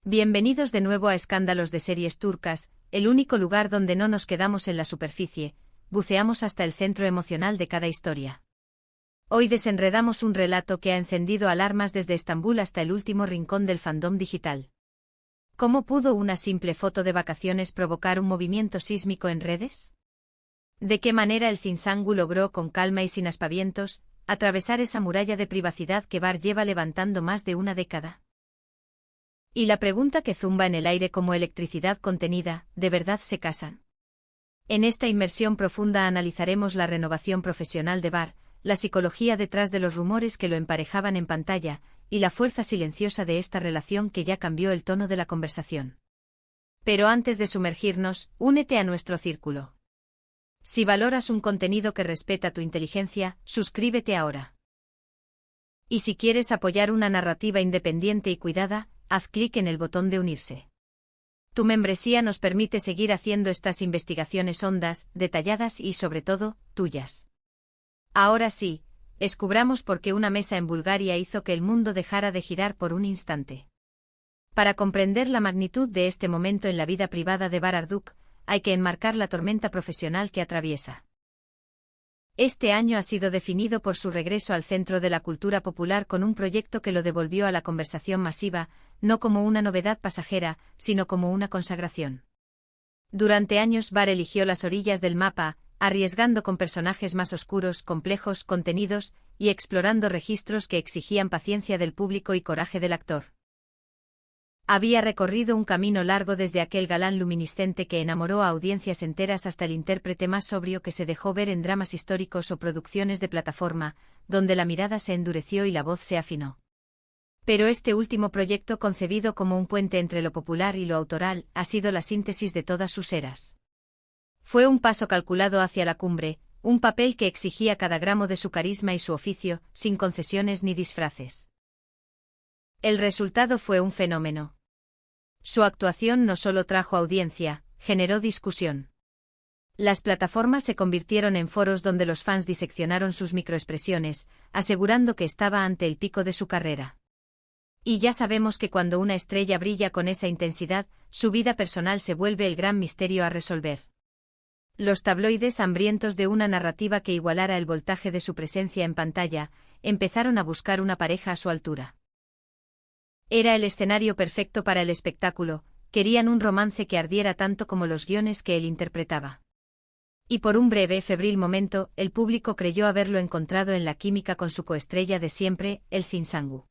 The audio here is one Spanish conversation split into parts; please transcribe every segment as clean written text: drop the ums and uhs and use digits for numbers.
Bienvenidos de nuevo a Escándalos de Series Turcas, el único lugar donde no nos quedamos en la superficie, buceamos hasta el centro emocional de cada historia. Hoy desenredamos un relato que ha encendido alarmas desde Estambul hasta el último rincón del fandom digital. ¿Cómo pudo una simple foto de vacaciones provocar un movimiento sísmico en redes? ¿De qué manera el Zinsangu logró, con calma y sin aspavientos, atravesar esa muralla de privacidad que Bar lleva levantando más de una década? Y la pregunta que zumba en el aire como electricidad contenida, ¿de verdad se casan? En esta inmersión profunda analizaremos la renovación profesional de Bar, la psicología detrás de los rumores que lo emparejaban en pantalla, y la fuerza silenciosa de esta relación que ya cambió el tono de la conversación. Pero antes de sumergirnos, únete a nuestro círculo. Si valoras un contenido que respeta tu inteligencia, suscríbete ahora. Y si quieres apoyar una narrativa independiente y cuidada, haz clic en el botón de unirse. Tu membresía nos permite seguir haciendo estas investigaciones hondas, detalladas y, sobre todo, tuyas. Ahora sí, descubramos por qué una mesa en Bulgaria hizo que el mundo dejara de girar por un instante. Para comprender la magnitud de este momento en la vida privada de Bar Arduc, hay que enmarcar la tormenta profesional que atraviesa. Este año ha sido definido por su regreso al centro de la cultura popular con un proyecto que lo devolvió a la conversación masiva, no como una novedad pasajera, sino como una consagración. Durante años Bar eligió las orillas del mapa, arriesgando con personajes más oscuros, complejos, contenidos, y explorando registros que exigían paciencia del público y coraje del actor. Había recorrido un camino largo desde aquel galán luminiscente que enamoró a audiencias enteras hasta el intérprete más sobrio que se dejó ver en dramas históricos o producciones de plataforma, donde la mirada se endureció y la voz se afinó. Pero este último proyecto, concebido como un puente entre lo popular y lo autoral, ha sido la síntesis de todas sus eras. Fue un paso calculado hacia la cumbre, un papel que exigía cada gramo de su carisma y su oficio, sin concesiones ni disfraces. El resultado fue un fenómeno. Su actuación no solo trajo audiencia, generó discusión. Las plataformas se convirtieron en foros donde los fans diseccionaron sus microexpresiones, asegurando que estaba ante el pico de su carrera. Y ya sabemos que cuando una estrella brilla con esa intensidad, su vida personal se vuelve el gran misterio a resolver. Los tabloides, hambrientos de una narrativa que igualara el voltaje de su presencia en pantalla, empezaron a buscar una pareja a su altura. Era el escenario perfecto para el espectáculo, querían un romance que ardiera tanto como los guiones que él interpretaba. Y por un breve, febril momento, el público creyó haberlo encontrado en la química con su coestrella de siempre, el Zinsangu.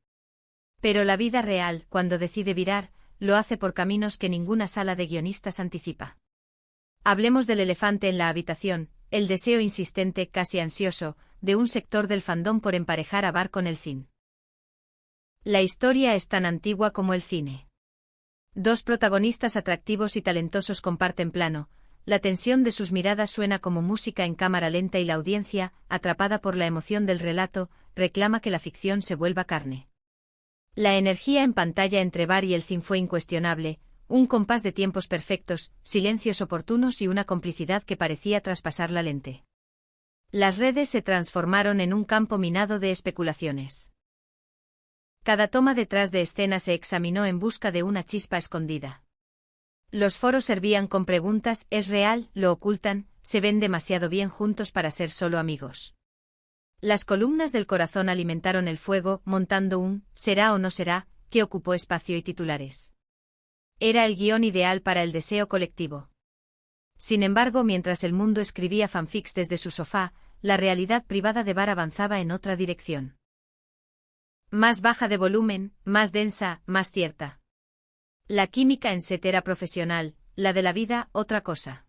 Pero la vida real, cuando decide virar, lo hace por caminos que ninguna sala de guionistas anticipa. Hablemos del elefante en la habitación, el deseo insistente, casi ansioso, de un sector del fandom por emparejar a Bar con el Zin. La historia es tan antigua como el cine. Dos protagonistas atractivos y talentosos comparten plano, la tensión de sus miradas suena como música en cámara lenta y la audiencia, atrapada por la emoción del relato, reclama que la ficción se vuelva carne. La energía en pantalla entre Bar y el Zin fue incuestionable, un compás de tiempos perfectos, silencios oportunos y una complicidad que parecía traspasar la lente. Las redes se transformaron en un campo minado de especulaciones. Cada toma detrás de escena se examinó en busca de una chispa escondida. Los foros servían con preguntas: ¿es real? ¿Lo ocultan? ¿Se ven demasiado bien juntos para ser solo amigos? Las columnas del corazón alimentaron el fuego, montando un ¿será o no será?, que ocupó espacio y titulares. Era el guión ideal para el deseo colectivo. Sin embargo, mientras el mundo escribía fanfics desde su sofá, la realidad privada de Bar avanzaba en otra dirección. Más baja de volumen, más densa, más cierta. La química en set era profesional, la de la vida, otra cosa.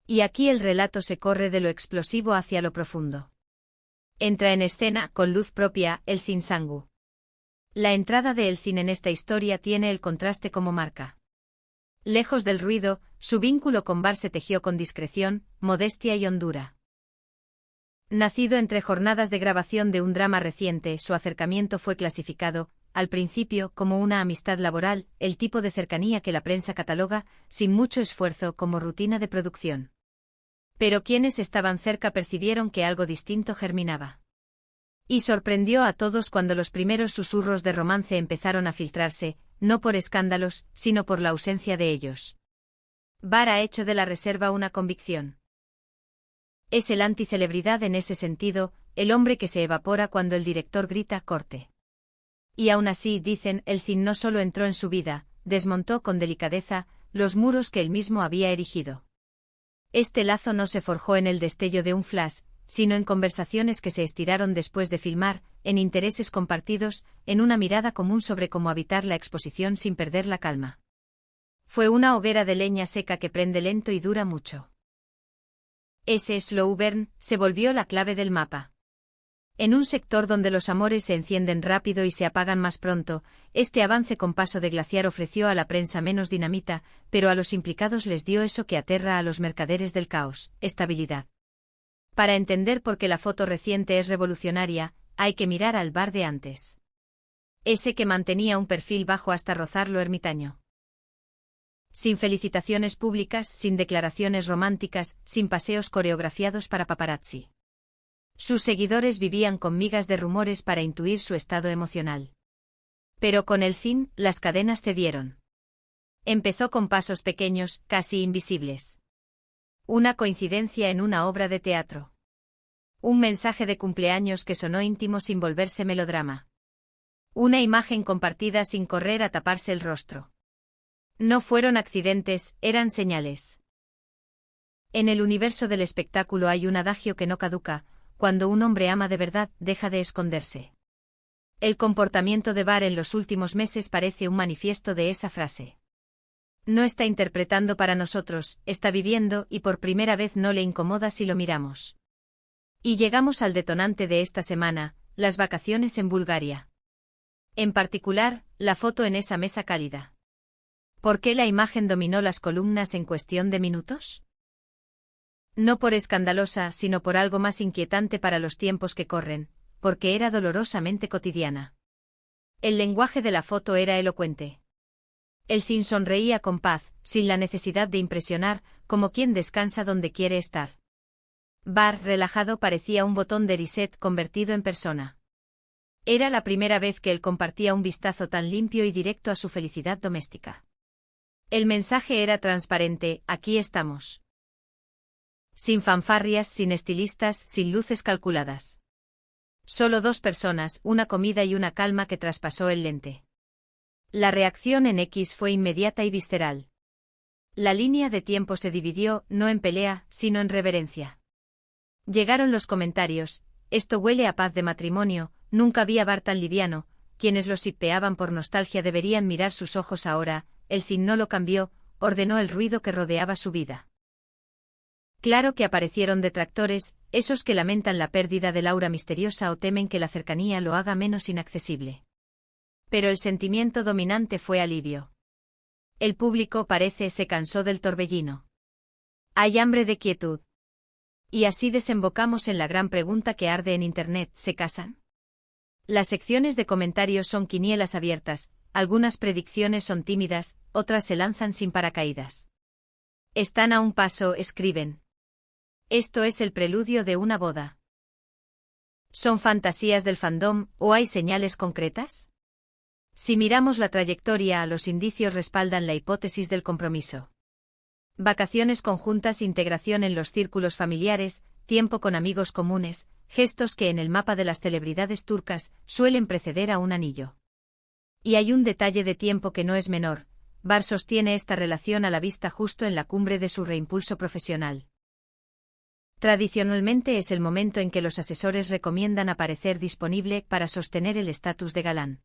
Y aquí el relato se corre de lo explosivo hacia lo profundo. Entra en escena, con luz propia, el Zinsangu. La entrada de El Zin en esta historia tiene el contraste como marca. Lejos del ruido, su vínculo con Bar se tejió con discreción, modestia y hondura. Nacido entre jornadas de grabación de un drama reciente, su acercamiento fue clasificado, al principio, como una amistad laboral, el tipo de cercanía que la prensa cataloga, sin mucho esfuerzo, como rutina de producción. Pero quienes estaban cerca percibieron que algo distinto germinaba. Y sorprendió a todos cuando los primeros susurros de romance empezaron a filtrarse, no por escándalos, sino por la ausencia de ellos. Barr ha hecho de la reserva una convicción. Es el anticelebridad en ese sentido, el hombre que se evapora cuando el director grita «corte». Y aún así, dicen, el cine no solo entró en su vida, desmontó con delicadeza los muros que él mismo había erigido. Este lazo no se forjó en el destello de un flash, sino en conversaciones que se estiraron después de filmar, en intereses compartidos, en una mirada común sobre cómo habitar la exposición sin perder la calma. Fue una hoguera de leña seca que prende lento y dura mucho. Ese slow burn se volvió la clave del mapa. En un sector donde los amores se encienden rápido y se apagan más pronto, este avance con paso de glaciar ofreció a la prensa menos dinamita, pero a los implicados les dio eso que aterra a los mercaderes del caos: estabilidad. Para entender por qué la foto reciente es revolucionaria, hay que mirar al Barr de antes. Ese que mantenía un perfil bajo hasta rozar lo ermitaño. Sin felicitaciones públicas, sin declaraciones románticas, sin paseos coreografiados para paparazzi. Sus seguidores vivían con migas de rumores para intuir su estado emocional. Pero con el cine, las cadenas cedieron. Empezó con pasos pequeños, casi invisibles. Una coincidencia en una obra de teatro. Un mensaje de cumpleaños que sonó íntimo sin volverse melodrama. Una imagen compartida sin correr a taparse el rostro. No fueron accidentes, eran señales. En el universo del espectáculo hay un adagio que no caduca: cuando un hombre ama de verdad, deja de esconderse. El comportamiento de Barr en los últimos meses parece un manifiesto de esa frase. No está interpretando para nosotros, está viviendo, y por primera vez no le incomoda si lo miramos. Y llegamos al detonante de esta semana: las vacaciones en Bulgaria. En particular, la foto en esa mesa cálida. ¿Por qué la imagen dominó las columnas en cuestión de minutos? No por escandalosa, sino por algo más inquietante para los tiempos que corren, porque era dolorosamente cotidiana. El lenguaje de la foto era elocuente. El cine sonreía con paz, sin la necesidad de impresionar, como quien descansa donde quiere estar. Barr, relajado, parecía un botón de reset convertido en persona. Era la primera vez que él compartía un vistazo tan limpio y directo a su felicidad doméstica. El mensaje era transparente: aquí estamos. Sin fanfarrias, sin estilistas, sin luces calculadas. Solo dos personas, una comida y una calma que traspasó el lente. La reacción en X fue inmediata y visceral. La línea de tiempo se dividió, no en pelea, sino en reverencia. Llegaron los comentarios: esto huele a paz de matrimonio, nunca vi a Barr tan liviano, quienes lo shippeaban por nostalgia deberían mirar sus ojos ahora, el cine no lo cambió, ordenó el ruido que rodeaba su vida. Claro que aparecieron detractores, esos que lamentan la pérdida del aura misteriosa o temen que la cercanía lo haga menos inaccesible. Pero el sentimiento dominante fue alivio. El público, parece, se cansó del torbellino. Hay hambre de quietud. Y así desembocamos en la gran pregunta que arde en Internet: ¿se casan? Las secciones de comentarios son quinielas abiertas, algunas predicciones son tímidas, otras se lanzan sin paracaídas. Están a un paso, escriben. Esto es el preludio de una boda. ¿Son fantasías del fandom, o hay señales concretas? Si miramos la trayectoria, los indicios respaldan la hipótesis del compromiso. Vacaciones conjuntas, integración en los círculos familiares, tiempo con amigos comunes, gestos que en el mapa de las celebridades turcas suelen preceder a un anillo. Y hay un detalle de tiempo que no es menor: Barr sostiene esta relación a la vista justo en la cumbre de su reimpulso profesional. Tradicionalmente es el momento en que los asesores recomiendan aparecer disponible para sostener el estatus de galán.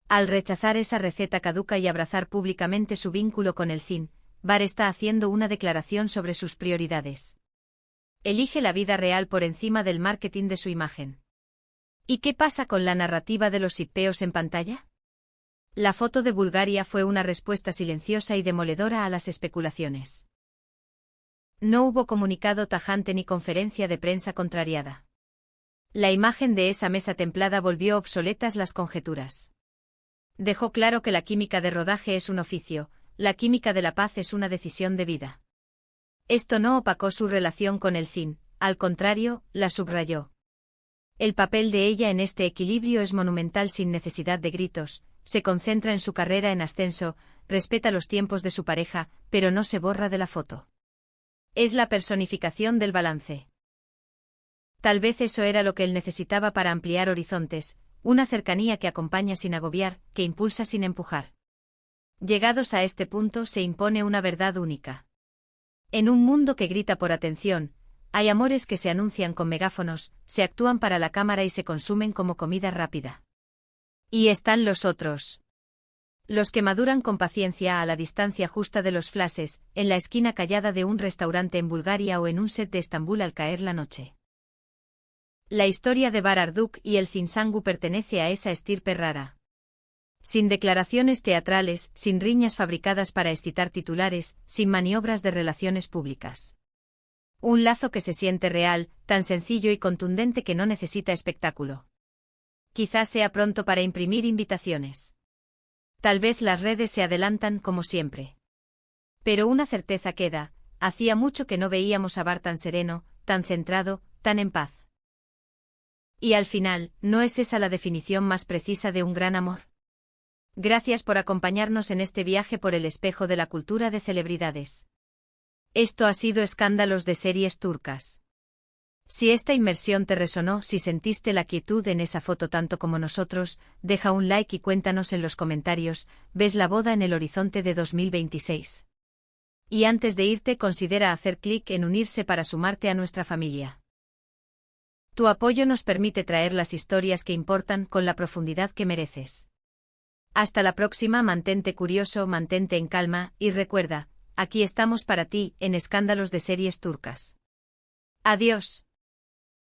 Al rechazar esa receta caduca y abrazar públicamente su vínculo con el cine, Barr está haciendo una declaración sobre sus prioridades. Elige la vida real por encima del marketing de su imagen. ¿Y qué pasa con la narrativa de los shippeos en pantalla? La foto de Bulgaria fue una respuesta silenciosa y demoledora a las especulaciones. No hubo comunicado tajante ni conferencia de prensa contrariada. La imagen de esa mesa templada volvió obsoletas las conjeturas. Dejó claro que la química de rodaje es un oficio, la química de la paz es una decisión de vida. Esto no opacó su relación con el cine, al contrario, la subrayó. El papel de ella en este equilibrio es monumental, sin necesidad de gritos, se concentra en su carrera en ascenso, respeta los tiempos de su pareja, pero no se borra de la foto. Es la personificación del balance. Tal vez eso era lo que él necesitaba para ampliar horizontes, una cercanía que acompaña sin agobiar, que impulsa sin empujar. Llegados a este punto se impone una verdad única. En un mundo que grita por atención, hay amores que se anuncian con megáfonos, se actúan para la cámara y se consumen como comida rápida. Y están los otros. Los que maduran con paciencia a la distancia justa de los flashes, en la esquina callada de un restaurante en Bulgaria o en un set de Estambul al caer la noche. La historia de Bararduk y el Zinsangu pertenece a esa estirpe rara. Sin declaraciones teatrales, sin riñas fabricadas para excitar titulares, sin maniobras de relaciones públicas. Un lazo que se siente real, tan sencillo y contundente que no necesita espectáculo. Quizás sea pronto para imprimir invitaciones. Tal vez las redes se adelantan como siempre. Pero una certeza queda, hacía mucho que no veíamos a Bar tan sereno, tan centrado, tan en paz. Y al final, ¿no es esa la definición más precisa de un gran amor? Gracias por acompañarnos en este viaje por el espejo de la cultura de celebridades. Esto ha sido Escándalos de series turcas. Si esta inmersión te resonó, si sentiste la quietud en esa foto tanto como nosotros, deja un like y cuéntanos en los comentarios, ¿ves la boda en el horizonte de 2026? Y antes de irte, considera hacer clic en unirse para sumarte a nuestra familia. Tu apoyo nos permite traer las historias que importan con la profundidad que mereces. Hasta la próxima, mantente curioso, mantente en calma, y recuerda, aquí estamos para ti, en Escándalos de series turcas. Adiós.